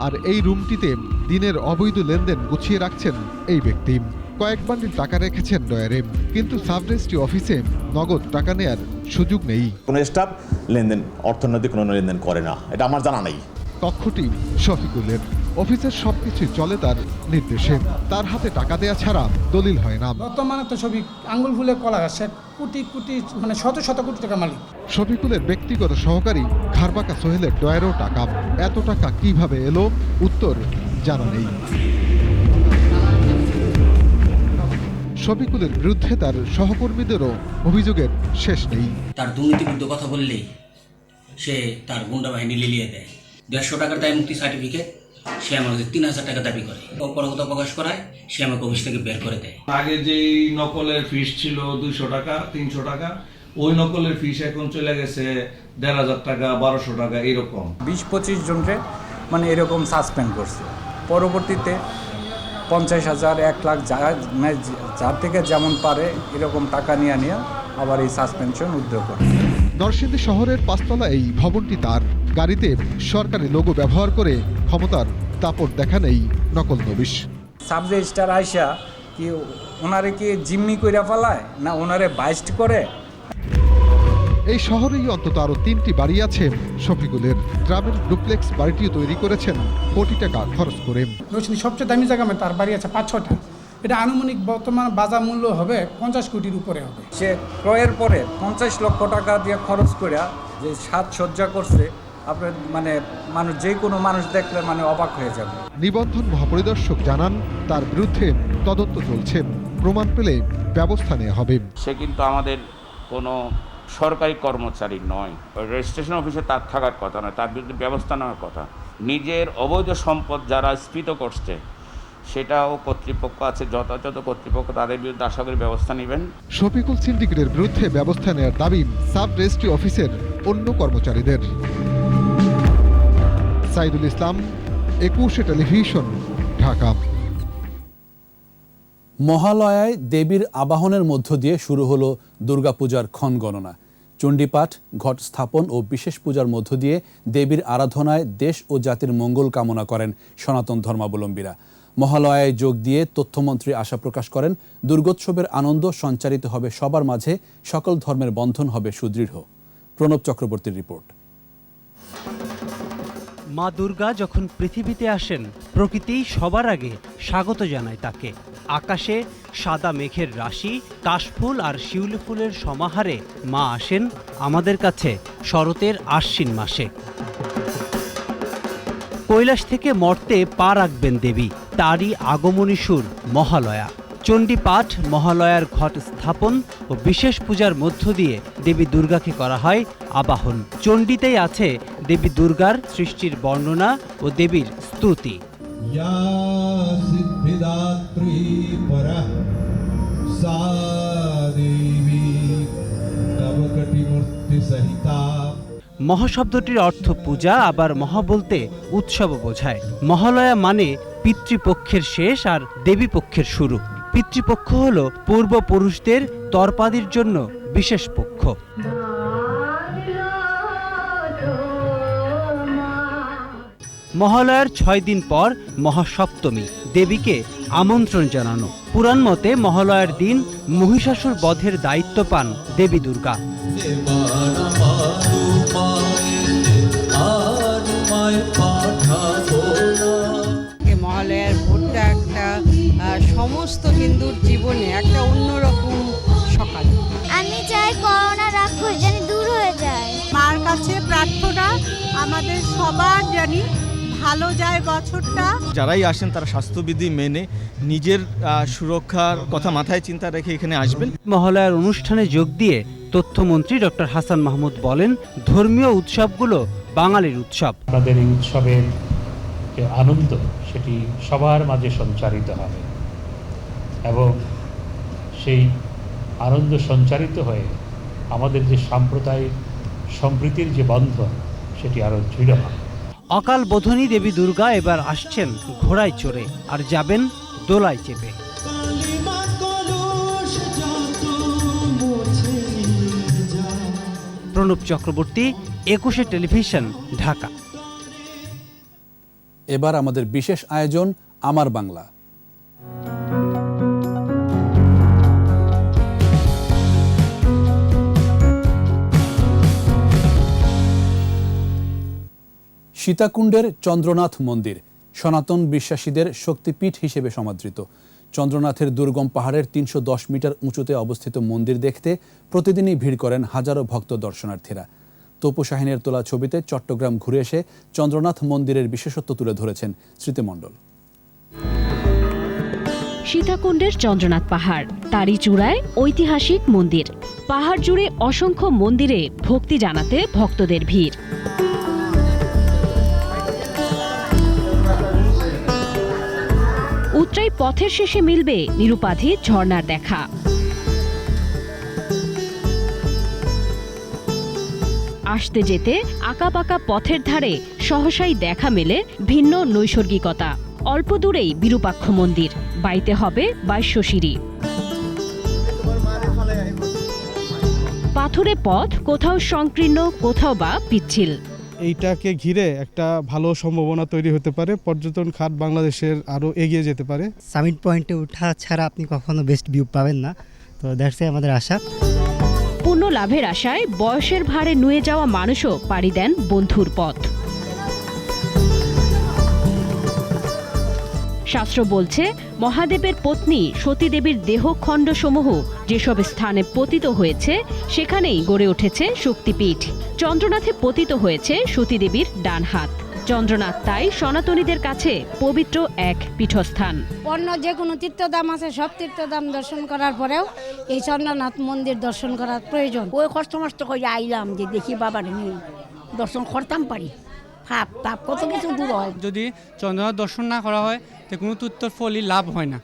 আর এই রুমটিতে দিনের অবৈধ লেনদেন গুছিয়ে রাখছেন এই ব্যক্তি। কয়েক বান্ডিল টাকা রেখেছেন ডয়ারে, কিন্তু সাব রেজিস্ট্রি অফিসে নগদ টাকা নেয়ার সুযোগ নেই। কোনো স্টাফ লেনদেন, অর্থনৈতিক কোনো লেনদেন করে না, এটা আমার জানা নেই। কক্ষটি শফিকুলের, অফিসের সবকিছু চলে তার নির্দেশে। তার হাতে টাকা দেয়া ছাড়া দলিল হয় না। বর্তমানে তো শফিক আঙ্গুল ফুলে কলা গাছ, কোটি কোটি মানে শত শত কোটি টাকা মালিক। শফিকুলের ব্যক্তিগত সহকারী খারবাকা সোহেলের ডয়ারও টাকা। এত টাকা কিভাবে এলো, উত্তর জানা নেই। শফিকুলের বিরুদ্ধে তার সহকর্মীদেরও অভিযোগের শেষ নেই। তার দুর্নীতিবিরুদ্ধে কথা বললেই সে তার গুন্ডা বাহিনী লিলিয়ে দেয়। 150 টাকার দায় মুক্তি সার্টিফিকেট সে আমাকে 3000 টাকা দাবি করে, অপরাগতা প্রকাশ করায় সে আমাকে অফিস থেকে বের করে দেয়। আগে যেই নকলের ফিস ছিল 200 টাকা 300 টাকা, ওই নকলের ফিস এখন চলে গেছে 1500 টাকা 1200 টাকা এরকম। 20-25 জনকে মানে এরকম সাসপেন্ড করছে। পরবর্তীতে 50,000 1 লাখ যার থেকে যেমন পারে এরকম টাকা নিয়ে আবার এই সাসপেনশন উদ্যোগ করে। নরসিংদী শহরের 5তলা এই ভবনটি তার। গাড়িতে সরকারি লোগো ব্যবহার করে ক্ষমতার দাপট দেখান এই নকল নবিশ। সাব রেজিস্ট্রার আইসা কি ওনারে কি জিম্মি কইরা ফেলায় না ওনারে বাইস্ট করে? এই শহরেই অন্তত আরো 3টি বাড়ি আছে শফিকুলের। গ্রামের ডুপ্লেক্স বাড়িটিও তৈরি করেছেন কোটি টাকা খরচ করে। নরসিংদী সবচেয়ে দামি জায়গা তার বাড়ি আছে 5-6টা। এটা আনুমানিক বর্তমান বাজার মূল্য হবে 50 কোটির উপরে হবে। সে ক্রয়ের পরে 50 লক্ষ টাকা দিয়ে খরচ করে যে সাজসজ্জা করছে, আপনার মানে মানুষ যে কোনো মানুষ দেখলে মানে অবাক হয়ে যাবে। নিবন্ধন মহাপরিদর্শক জানান, তার বিরুদ্ধে তদন্ত চলছে, প্রমাণ পেলে ব্যবস্থা নেওয়া হবে। সে কিন্তু আমাদের কোনো সরকারি কর্মচারী নয়, রেজিস্ট্রেশন অফিসে তার থাকার কথা নয়, তার বিরুদ্ধে ব্যবস্থা নেওয়ার কথা। নিজের অবৈধ সম্পদ যারা স্ফীত করছে সেটাও কর্তৃপক্ষ আছে, যথাযথ কর্তৃপক্ষ তাদের বিরুদ্ধে আশা করি ব্যবস্থা নেবেন। শফিকুল সিন্ডিকেটের বিরুদ্ধে ব্যবস্থা নেওয়ার দাবি সাব রেজিস্ট্রি অফিসের অন্য কর্মচারীদের। সাইদুল ইসলাম, 21 টেলিভিশন, ঢাকা। মহালয়ায় দেবীর আবাহনের মধ্য দিয়ে শুরু হলো দুর্গাপূজার ক্ষণ গণনা। চণ্ডীপাঠ, ঘট স্থাপন ও বিশেষ পূজার মধ্য দিয়ে দেবীর আরাধনায় দেশ ও জাতির মঙ্গল কামনা করেন সনাতন ধর্মাবলম্বীরা। মহালয়ায় যোগ দিয়ে তথ্যমন্ত্রী আশা প্রকাশ করেন, দুর্গোৎসবের আনন্দ সঞ্চারিত হবে সবার মাঝে, সকল ধর্মের বন্ধন হবে সুদৃঢ়। প্রণব চক্রবর্তীর রিপোর্ট। মা দুর্গা যখন পৃথিবীতে আসেন, প্রকৃতি সবার আগে স্বাগত জানায় তাকে। আকাশে সাদা মেঘের রাশি, কাশফুল আর শিউলি ফুলের সমাহারে মা আসেন আমাদের কাছে শরতের আশ্বিন মাসে। কৈলাস থেকে মর্তে পা রাখবেন দেবী, তারই আগমনী সুর মহালয়া। চণ্ডীপাঠ, মহালয়ার ঘট স্থাপন ও বিশেষ পূজার মধ্য দিয়ে দেবী দুর্গাকে করা হয় আবাহন। চণ্ডীতেই আছে দেবী দুর্গার সৃষ্টির বর্ণনা ও দেবীর স্তুতি। মহা শব্দটির অর্থ পূজা, আবার মহা বলতে উৎসব বোঝায়। মহালয়া মানে পিতৃপক্ষের শেষ আর দেবীপক্ষের শুরু। পিতৃপক্ষ হল পূর্বপুরুষদের তর্পাদির জন্য বিশেষ পক্ষ। মহালয়ার 6 দিন পর মহাসপ্তমী, দেবীকে আমন্ত্রণ জানানো। পুরাণ মতে মহালয়ার দিন মহিষাসুর বধের দায়িত্ব পান দেবী দুর্গা। মহালয়ার ভোরটা একটা সমস্ত হিন্দুর জীবনে একটা অন্যরকম সকাল। আমি চাই করোনা রাক্ষস যেন দূর হয়ে যায়। মার কাছে প্রার্থনা আমাদের সবার জানি ভালো যায় বছরটা। যারাই আসেন তারা স্বাস্থ্যবিধি মেনে নিজের সুরক্ষার কথা মাথায় চিন্তা রেখে এখানে আসবেন। মহালয়ার অনুষ্ঠানে যোগ দিয়ে তথ্যমন্ত্রী ডক্টর হাসান মাহমুদ বলেন, ধর্মীয় উৎসবগুলো বাঙালির উৎসব। আমাদের এই উৎসবের যে আনন্দ সেটি সবার মাঝে সঞ্চারিত হবে এবং সেই আনন্দ সঞ্চারিত হয়ে আমাদের যে সাম্প্রদায়িক সম্প্রীতির যে বন্ধন সেটি আরও দৃঢ় হবে। অকাল বোধনী দেবী দুর্গা এবার আসছেন ঘোড়ায় চড়ে আর যাবেন দোলায় চেপে। প্রণব চক্রবর্তী, 21 টেলিভিশন, ঢাকা। এবার আমাদের বিশেষ আয়োজন আমার বাংলা। সীতাকুণ্ডের চন্দ্রনাথ মন্দির সনাতন বিশ্বাসীদের শক্তিপীঠ হিসেবে সমাদৃত। চন্দ্রনাথের দুর্গম পাহাড়ের 310 মিটার উঁচুতে অবস্থিত মন্দির দেখতে প্রতিদিনই ভিড় করেন হাজারো ভক্ত দর্শনার্থীরা। তপু শাহিনের তোলা ছবিতে চট্টগ্রাম ঘুরে এসে চন্দ্রনাথ মন্দিরের বিশেষত্ব তুলে ধরেছেন স্মৃতি মণ্ডল। সীতাকুণ্ডের চন্দ্রনাথ পাহাড়, তারই চূড়ায় ঐতিহাসিক মন্দির। পাহাড় জুড়ে অসংখ্য মন্দিরে ভক্তি জানাতে ভক্তদের ভিড়। উৎরাই পথের শেষে মিলবে নিরুপাধি ঝর্ণার দেখা। আসতে যেতে আঁকাবাঁকা পথের ধারে সহসাই দেখা মেলে ভিন্ন নৈসর্গিকতা। অল্প দূরেই বিরূপাক্ষ মন্দির, বাইতে হবে 2200 সিঁড়ি। পাথুরে পথ, কোথাও সংকীর্ণ, কোথাও বা পিচ্ছিল। এইটাকে ঘিরে একটা ভালো সম্ভাবনা তৈরি হতে পারে, পর্যটন খাত বাংলাদেশের আরও এগিয়ে যেতে পারে। সামিট পয়েন্টে ওঠা ছাড়া আপনি কখনো বেস্ট ভিউ পাবেন না, তো দ্যাটস আমাদের আশা। পূর্ণ লাভের আশায় বয়সের ভারে নুয়ে যাওয়া মানুষও পাড়ি দেন বন্ধুর পথ। শাস্ত্র বলছে, মহাদেবের পত্নী সতীদেবীর দেহখণ্ডসমূহ যেসব স্থানে পতিত হয়েছে সেখানেই গড়ে উঠেছে শক্তিপীঠ। চন্দ্রনাথে পতিত হয়েছে সতীদেবীর ডান হাত। চন্দ্রনাথ তাই সনাতনীদের কাছে পবিত্র এক পীঠস্থান। অন্য যে কোনো তীর্থধাম আছে, সব তীর্থধাম দর্শন করার পরেও এই চন্দ্রনাথ মন্দির দর্শন করার প্রয়োজন। ওই কষ্ট মষ্ট করে আইলাম যে দেখি বাবার নিয়ে দর্শন করতাম পারি। ভাব তাপ কত কিছু দূর হয়। যদি চন্দ্রনাথ দর্শন না করা হয় তো কোনো তীর্থর ফলই লাভ হয় না।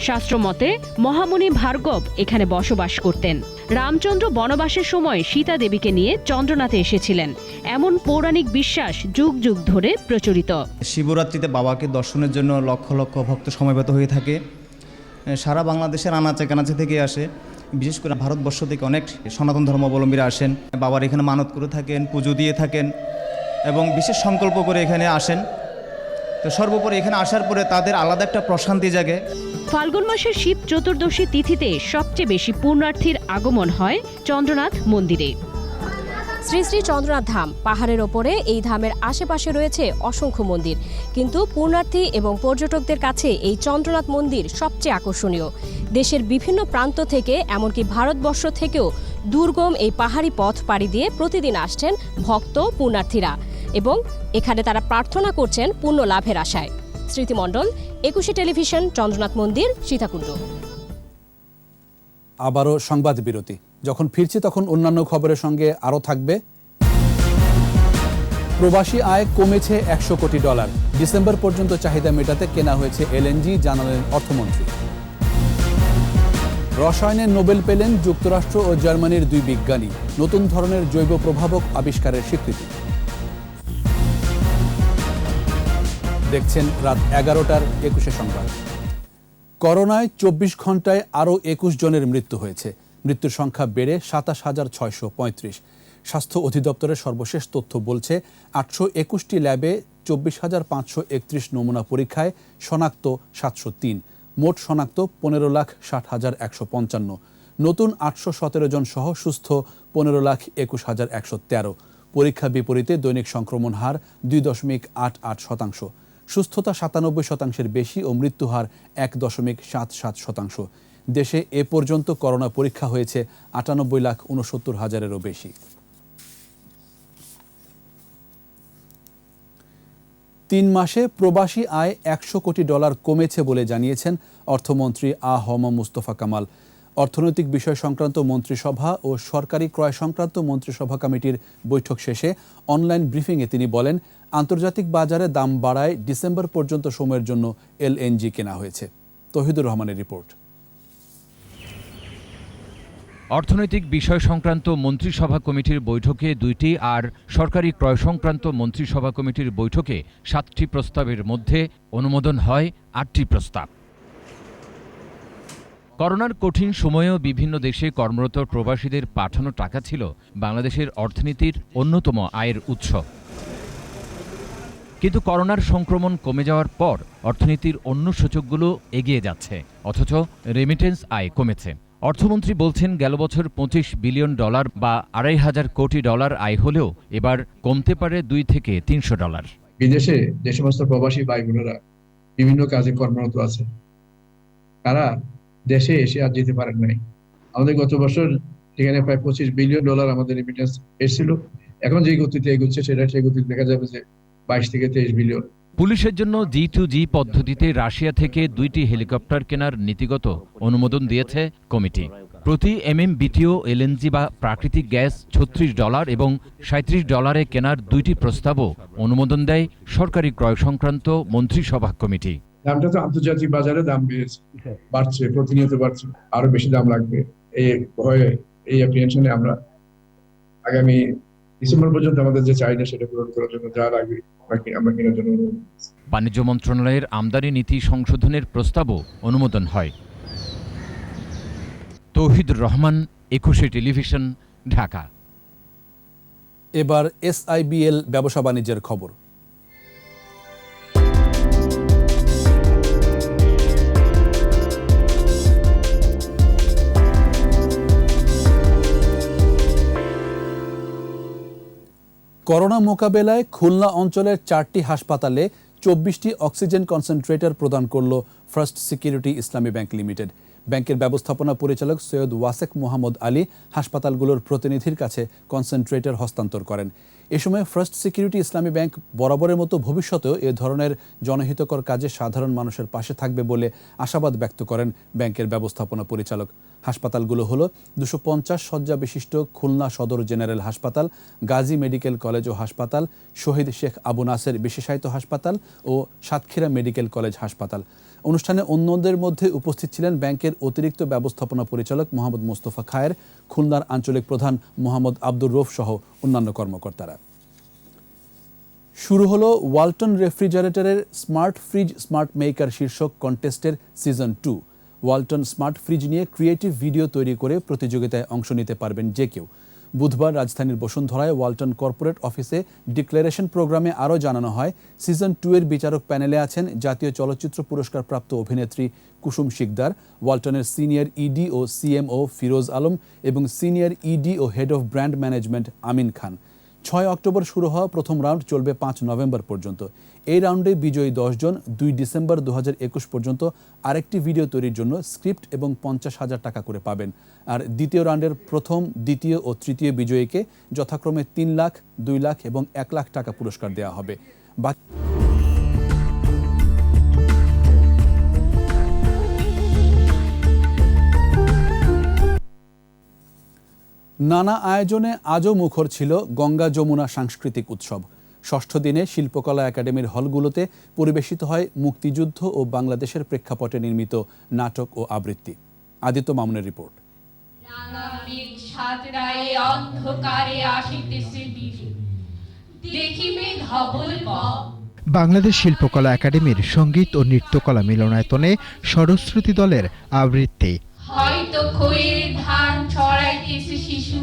শাস্ত্রমতে মহামুনি ভার্গব এখানে বসবাস করতেন। রামচন্দ্র বনবাসের সময় সীতা দেবীকে নিয়ে চন্দ্রনাথে এসেছিলেন, এমন পৌরাণিক বিশ্বাস যুগ যুগ ধরে প্রচলিত। শিবরাত্রিতে বাবাকে দর্শনের জন্য লক্ষ লক্ষ ভক্ত সমবেত হয়ে থাকে। সারা বাংলাদেশের আনাচে কানাচে থেকে আসে বিশেষ করে ভারতবর্ষ থেকে অনেক সনাতন ধর্মাবলম্বীরা আসেন, বাবার এখানে মানত করে থাকেন, পুজো দিয়ে থাকেন এবং বিশেষ সংকল্প করে এখানে আসেন। তো সর্বোপরি এখানে আসার পরে তাদের আলাদা একটা প্রশান্তি জাগে। ফাল্গুন মাসের শিব চতুর্দশী তিথিতে সবচেয়ে বেশি পুণ্যার্থীর আগমন হয় চন্দ্রনাথ মন্দিরে। শ্রী শ্রী চন্দ্রনাথ ধাম পাহাড়ের ওপরে, এই ধামের আশেপাশে রয়েছে অসংখ্য মন্দির, কিন্তু পুণ্যার্থী এবং পর্যটকদের কাছে এই চন্দ্রনাথ মন্দির সবচেয়ে আকর্ষণীয়। দেশের বিভিন্ন প্রান্ত থেকে, এমনকি ভারতবর্ষ থেকেও দুর্গম এই পাহাড়ি পথ পাড়ি দিয়ে প্রতিদিন আসছেন ভক্ত পুণ্যার্থীরা এবং এখানে তারা প্রার্থনা করছেন পুণ্য লাভের আশায়। স্মৃতিমণ্ডল, 21 টেলিভিশন, চন্দ্রনাথ মন্দির, সীতাকুণ্ড। আবারও সংবাদ বিরতি। যখন ফিরছি তখন অন্যান্য খবরের সঙ্গে আরও থাকবে। প্রবাসী আয় কমেছে $100 কোটি। ডিসেম্বর পর্যন্ত চাহিদা মেটাতে কেনা হয়েছে এলএনজি, জানালেন অর্থমন্ত্রী। রসায়নে নোবেল পেলেন যুক্তরাষ্ট্র ও জার্মানির 2 বিজ্ঞানী, নতুন ধরনের জৈব প্রভাবক আবিষ্কারের স্বীকৃতি। দেখছেন রাত 11টার 21 সংবাদ। করোনায় 24 ঘন্টায় আরও 21 জনের মৃত্যু হয়েছে। মৃত্যুর সংখ্যা বেড়ে 27,635। স্বাস্থ্য অধিদপ্তরের সর্বশেষ তথ্য বলছে 821টি ল্যাবে 24,531 নমুনা পরীক্ষায় শনাক্ত 703। মোট শনাক্ত 15,60,155। নতুন 817 জন সহ সুস্থ 15,21,113। পরীক্ষা বিপরীতে দৈনিক সংক্রমণ হার 2.88%। সুস্থতা 97% বেশি ও মৃত্যুহার 1.77%। দেশে এ পর্যন্ত করোনা পরীক্ষা হয়েছে 98,69,000-এরও বেশি। 3 মাসে প্রবাসী আয় $100 কোটি কমেছে বলে জানিয়েছেন অর্থমন্ত্রী আ.হ.ম মুস্তফা কামাল। অর্থনৈতিক বিষয় সংক্রান্ত মন্ত্রিসভা ও সরকারি ক্রয় সংক্রান্ত মন্ত্রিসভা কমিটির বৈঠক শেষে অনলাইন ব্রিফিংয়ে তিনি বলেন, আন্তর্জাতিক বাজারে দাম বাড়ায় ডিসেম্বর পর্যন্ত সময়ের জন্য এলএনজি কেনা হয়েছে। তৌহিদুর রহমানের রিপোর্ট। অর্থনৈতিক বিষয় সংক্রান্ত মন্ত্রিসভা কমিটির বৈঠকে 2টি আর সরকারি ক্রয় সংক্রান্ত মন্ত্রিসভা কমিটির বৈঠকে 7টি প্রস্তাবের মধ্যে অনুমোদন হয় 8টি প্রস্তাব। করোনার কঠিন সময়েও বিভিন্ন দেশে কর্মরত প্রবাসীদের পাঠানো টাকা ছিল বাংলাদেশের অর্থনীতির অন্যতম আয়ের উৎস। কিন্তু করোনার সংক্রমণ কমে যাওয়ার পর অর্থনীতির অন্য সূচকগুলো এগিয়ে যাচ্ছে, অথচ রেমিটেন্স আয় কমেছে। অর্থমন্ত্রী বলছেন, গেল বছর $25 বিলিয়ন বা $2,500 কোটি আয় হলেও এবার কমতে পারে $200 থেকে $300। বিদেশে যে সমস্ত প্রবাসী ভাই বোনেরা বিভিন্ন কাজে কর্মরত আছে, তারা দেশে এসে আর যেতে পারেন নাই। আমাদের গত বছর যেখানে প্রায় $25 বিলিয়ন আমাদের রেমিটেন্স এসেছিল, এখন যে গতিতে এগোচ্ছে সেটা সেই গতিতে দেখা যাবে যে 22 থেকে 23 বিলিয়ন। পুলিশের জন্য G2G পদ্ধতিতে রাশিয়া থেকে 2টি হেলিকপ্টার কেনার নীতিগত অনুমোদন দিয়েছে কমিটি। প্রতি MMBTU এলএনজি বা প্রাকৃতিক গ্যাস $36 এবং $37 কেনার 2টি প্রস্তাবও অনুমোদন দেয় সরকারি ক্রয় সংক্রান্ত মন্ত্রিসভা কমিটি। দামটা তো আন্তর্জাতিক বাজারে দাম বাড়ছে, প্রতিনিয়ত বাড়ছে, আরো বেশি দাম লাগবে এই ভয়ে, এই অ্যাপ্রিহেনশনে আমরা আগামী ডিসেম্বর পর্যন্ত আমাদের যে চাহিদা সেটা পূরণ করার জন্য যা লাগবে আমরা কেনার জন্য। বাণিজ্য মন্ত্রণালয়ের আমদানি নীতি সংশোধনের প্রস্তাবও অনুমোদন হয়। তৌহিদুর রহমান, 21 টেলিভিশন, ঢাকা। এবার SIBL ব্যবসা বাণিজ্যের খবর। করোনা মোকাবেলায় খুলনা অঞ্চলের 4টি হাসপাতালে 24টি অক্সিজেন কনসেন্ট্রেটর প্রদান করল ফার্স্ট সিকিউরিটি ইসলামী ব্যাংক লিমিটেড। ব্যাংকের ব্যবস্থাপনা পরিচালক সৈয়দ ওয়াসেক মোহাম্মদ আলী হাসপাতালগুলোর প্রতিনিধির কাছে কনসেন্ট্রেটর হস্তান্তর করেন। এ সময় ফার্স্ট সিকিউরিটি ইসলামী ব্যাংক বরাবরের মতো ভবিষ্যতেও এ ধরনের জনহিতকর কাজে সাধারণ মানুষের পাশে থাকবে বলে আশাবাদ ব্যক্ত করেন ব্যাংকের ব্যবস্থাপনা পরিচালক। হাসপাতালগুলো হলো 250 শয্যা বিশিষ্ট খুলনা সদর জেনারেল হাসপাতাল, গাজী মেডিকেল কলেজ ও হাসপাতাল, শহীদ শেখ আবু নাসের বিশেষায়িত হাসপাতাল ও সাতক্ষীরা মেডিকেল কলেজ হাসপাতাল। অনুষ্ঠানে অন্যদের মধ্যে উপস্থিত ছিলেন ব্যাংকের অতিরিক্ত ব্যবস্থাপনা পরিচালক মোহাম্মদ মোস্তফা খায়ের, খুলনার আঞ্চলিক প্রধান মোহাম্মদ আব্দুর রৌফ সহ অন্যান্য কর্মকর্তারা। শুরু হলো ওয়ালটন রেফ্রিজারেটরের স্মার্ট ফ্রিজ স্মার্ট মেকার শীর্ষক কন্টেস্টের সিজন 2। ওয়ালটন স্মার্ট ফ্রিজ নিয়ে ক্রিয়েটিভ ভিডিও তৈরি করে প্রতিযোগিতায় অংশ নিতে পারবেন যে কেউ। বুধবার রাজধানীর বসুন্ধরায় ওয়ালটন কর্পোরেট অফিসে ডিক্লারেশন প্রোগ্রামে আরও জানানো হয়, সিজন 2 এর বিচারক প্যানেলে আছেন জাতীয় চলচ্চিত্র পুরস্কারপ্রাপ্ত অভিনেত্রী কুসুম শিকদার, ওয়ালটনের সিনিয়র ইডি ও সিএমও ফিরোজ আলম এবং সিনিয়র ইডি ও head of brand management Amin Khan. 6 October শুরু হওয়া প্রথম রাউন্ড চলবে 5 নভেম্বর পর্যন্ত। এই রাউন্ডে বিজয়ী 10 জন 2 ডিসেম্বর 2021 পর্যন্ত আরেকটি ভিডিও তৈরির জন্য স্ক্রিপ্ট এবং 50,000 টাকা করে পাবেন। আর দ্বিতীয় রাউন্ডের প্রথম, দ্বিতীয় ও তৃতীয় বিজয়ীকে যথাক্রমে 3 লাখ, 2 লাখ এবং 1 লাখ টাকা পুরস্কার দেওয়া হবে। নানা আয়োজনে আজও মুখর ছিল গঙ্গা যমুনা সাংস্কৃতিক উৎসব। ষষ্ঠ দিনে শিল্পকলা একাডেমির হলগুলোতে পরিবেশিত হয় মুক্তিযুদ্ধ ও বাংলাদেশের প্রেক্ষাপটে নির্মিত নাটক ও আবৃত্তি। আদিত্য মামুনের রিপোর্ট। বাংলাদেশ শিল্পকলা একাডেমির সঙ্গীত ও নৃত্যকলা মিলনায়তনে সরস্বতী দলের আবৃত্তি। হয়তো খইয়ের ধান ছড়াইতেছে শিশু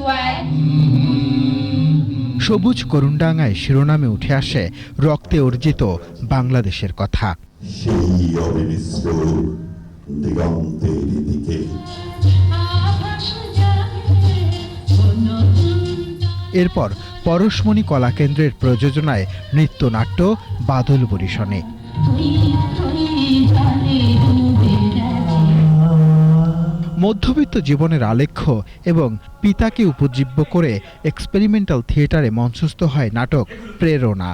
সবুজ করুণডাঙ্গায় শিরোনামে উঠে আসে রক্তে অর্জিত বাংলাদেশের কথা। এরপর পরশমণি কলাকেন্দ্রের প্রযোজনায় নৃত্যনাট্য বাদল বরিশনে। মধ্যবিত্ত জীবনের আলেখ্য এবং পিতাকে উপজীব্য করে এক্সপেরিমেন্টাল থিয়েটারে মঞ্চস্থ হয় নাটক প্রেরণা।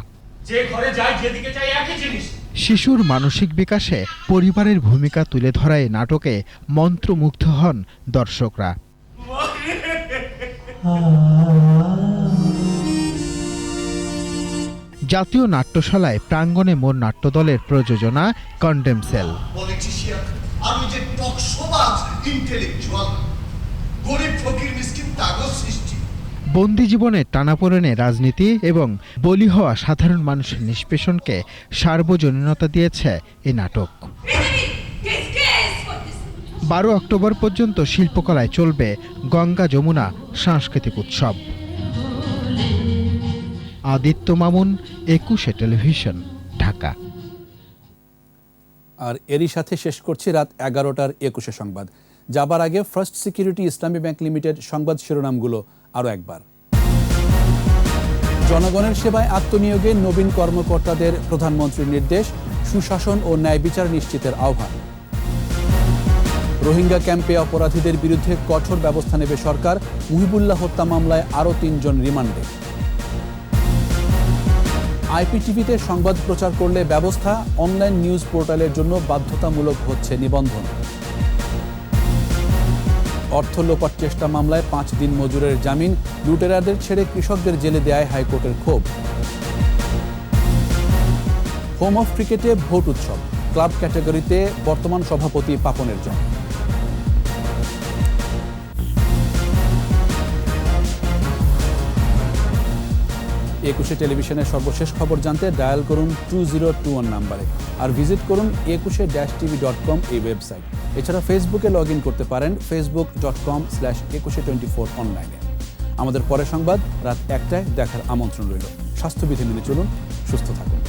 শিশুর মানসিক বিকাশে পরিবারের ভূমিকা তুলে ধরায় নাটকে মন্ত্রমুগ্ধ হন দর্শকরা। জাতীয় নাট্যশালায় প্রাঙ্গণে মোর নাট্যদলের প্রযোজনা কন্ডেম সেল। আমি যে টকশোবাজ ইন্টেলেকচুয়াল, গরিব ফকির মিসকিন তাগো সৃষ্টি। বন্দি জীবনে টানাপোড়েনে রাজনীতি এবং বলি হওয়া সাধারণ মানুষের নিষ্পেষণকে সার্বজনীনতা দিয়েছে এই নাটক। 12 অক্টোবর পর্যন্ত শিল্পকলায় চলবে গঙ্গা যমুনা সাংস্কৃতিক উৎসব। আদিত্য মামুন, 21 টেলিভিশন, ঢাকা। আর এরই সাথে শেষ করছি রাত 11টার 21 সংবাদ। যাবার আগে ফার্স্ট সিকিউরিটি ইসলামী ব্যাংক লিমিটেড সংবাদ শিরোনামগুলো আরও একবার। জনগণের সেবায় আত্মনিয়োগে নবীন কর্মকর্তাদের প্রধানমন্ত্রীর নির্দেশ, সুশাসন ও ন্যায় বিচার নিশ্চিতের আহ্বান। রোহিঙ্গা ক্যাম্পে অপরাধীদের বিরুদ্ধে কঠোর ব্যবস্থা নেবে সরকার, মুহিবুল্লাহ হত্যা মামলায় আরও 3 জন রিমান্ডে। আইপিটিভিতে সংবাদ প্রচার করলে ব্যবস্থা, অনলাইন নিউজ পোর্টালের জন্য বাধ্যতামূলক হচ্ছে নিবন্ধন। অর্থ লোপাট চেষ্টা মামলায় 5 দিন মজুরের জামিন, লুটেরাদের ছেড়ে কৃষকদের জেলে দেয় হাইকোর্টের ক্ষোভ। হোম অফ ক্রিকেটে ভোট উৎসব, ক্লাব ক্যাটাগরিতে বর্তমান সভাপতি পাপনের জন্য। 21 টেলিভিশনের সর্বশেষ খবর জানতে ডায়াল করুন 2021 নাম্বারে, আর ভিজিট করুন 21-tv.com এই ওয়েবসাইট। এছাড়া ফেসবুকে লগ ইন করতে পারেন facebook.com/2124 অনলাইনে। আমাদের পরের সংবাদ রাত 1টায় দেখার আমন্ত্রণ রইল। স্বাস্থ্যবিধি মেনে চলুন, সুস্থ থাকুন।